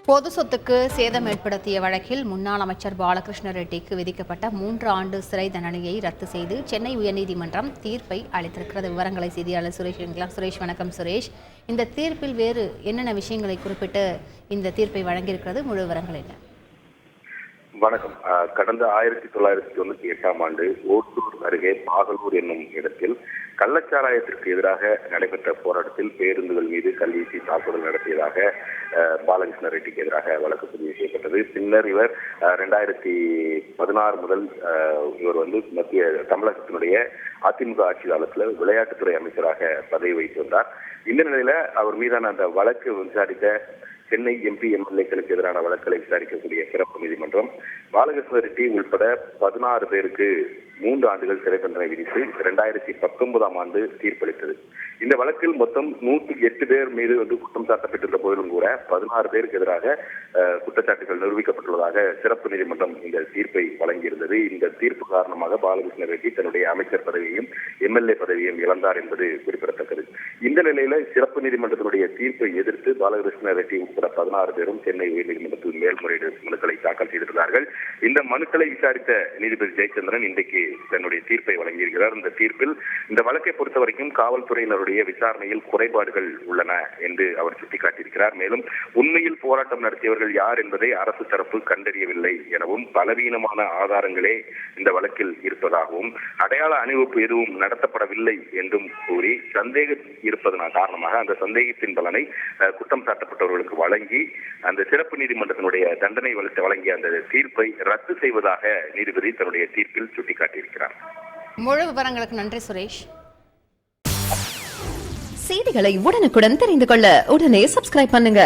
பொது சொத்துக்கு சேதம் ஏற்படுத்திய வழக்கில் முன்னாள் அமைச்சர் பாலகிருஷ்ண ரெட்டிக்கு விதிக்கப்பட்ட 3 ஆண்டு சிறை தண்டனையை ரத்து செய்து சென்னை உயர்நீதிமன்றம் தீர்ப்பை அளித்திருக்கிறது. விவரங்களை செய்தியாளர் சுரேஷ். சுரேஷ், வணக்கம் சுரேஷ். இந்த தீர்ப்பில் வேறு என்னென்ன விஷயங்களை குறிப்பிட்டு இந்த தீர்ப்பை வழங்கியிருக்கிறது? முழு விவரங்கள் என்ன? வணக்கம். கடந்த 1998ஆம் ஆண்டு ஓட்டூர் அருகே பாகலூர் என்னும் இடத்தில் கள்ளச்சாராயத்திற்கு எதிராக நடைபெற்ற போராட்டத்தில் பேருந்துகள் மீது கல்வீசி தாக்குதல் நடத்தியதாக பாலகிருஷ்ண ரெட்டிக்கு எதிராக வழக்கு பதிவு செய்யப்பட்டது. பின்னர் இவர் 2016 முதல் இவர் மத்திய தமிழகத்தினுடைய அதிமுக ஆட்சி காலத்தில் விளையாட்டுத்துறை அமைச்சராக பதவி வகித்து வந்தார். இந்த நிலையில அவர் மீதான அந்த வழக்கு விசாரித்த சென்னை எம்பி எம்எல்ஏக்களுக்கு எதிரான வழக்குகளை விசாரிக்கக்கூடிய சிறப்பு நீதிமன்றம் பாலகிருஷ்ண ரெட்டி உள்பட 16 பேருக்கு 3 ஆண்டுகள் சிறை தண்டனை விதித்து 2019ஆம் ஆண்டு தீர்ப்பளித்தது. இந்த வழக்கில் மொத்தம் 108 பேர் மீது குற்றம் சாட்டப்பட்டிருந்த போதிலும் கூட 16 பேருக்கு எதிராக குற்றச்சாட்டுகள் நிரூபிக்கப்பட்டுள்ளதாக சிறப்பு நீதிமன்றம் இந்த தீர்ப்பை வழங்கியிருந்தது. இந்த தீர்ப்பு காரணமாக பாலகிருஷ்ண ரெட்டி தன்னுடைய அமைச்சர் பதவியையும் எம்எல்ஏ பதவியையும் இழந்தார் என்பது குறிப்பிடத்தக்கது. இந்த நிலையில சிறப்பு நீதிமன்றத்தினுடைய தீர்ப்பை எதிர்த்து பாலகிருஷ்ண ரெட்டி உட்பட 16 பேரும் சென்னை உயர்நீதிமன்றத்தில் மேல்முறையீடு மனுக்களை தாக்கல் செய்திருந்தார்கள். இந்த மனுக்களை விசாரித்த நீதிபதி ஜெயச்சந்திரன் இன்றைக்கு தன்னுடைய தீர்ப்பை வழங்கியிருக்கிறார். இந்த தீர்ப்பில் இந்த வழக்கை பொறுத்த வரைக்கும் காவல்துறையினருடைய விசாரணையில் குறைபாடுகள் உள்ளன என்று அவர் சுட்டிக்காட்டியிருக்கிறார். மேலும் உண்மையில் போராட்டம் நடத்தியவர்கள் யார் என்பதை அரசு தரப்பு கண்டறியவில்லை எனவும் பலவீனமான ஆதாரங்களே இந்த வழக்கில் இருப்பதாகவும் அடையாள அணிவகுப்பு எதுவும் நடத்தப்படவில்லை என்றும் கூறி சந்தேகம் இருப்பதன் காரணமாக அந்த சந்தேகத்தின் பலனை குற்றம் சாட்டப்பட்டவர்களுக்கு வழங்கி அந்த சிறப்பு நீதிமன்றத்தினுடைய தண்டனை வழங்கிய அந்த தீர்ப்பை ரத்து செய்வதாக நீதிபதி தன்னுடைய தீர்ப்பில் சுட்டிக்காட்டியிருக்கிறார். முழு விவரங்களுக்கு நன்றி சுரேஷ். செய்திகளை உடனுக்குடன் தெரிந்து கொள்ள உடனே சப்ஸ்கிரைப் பண்ணுங்க.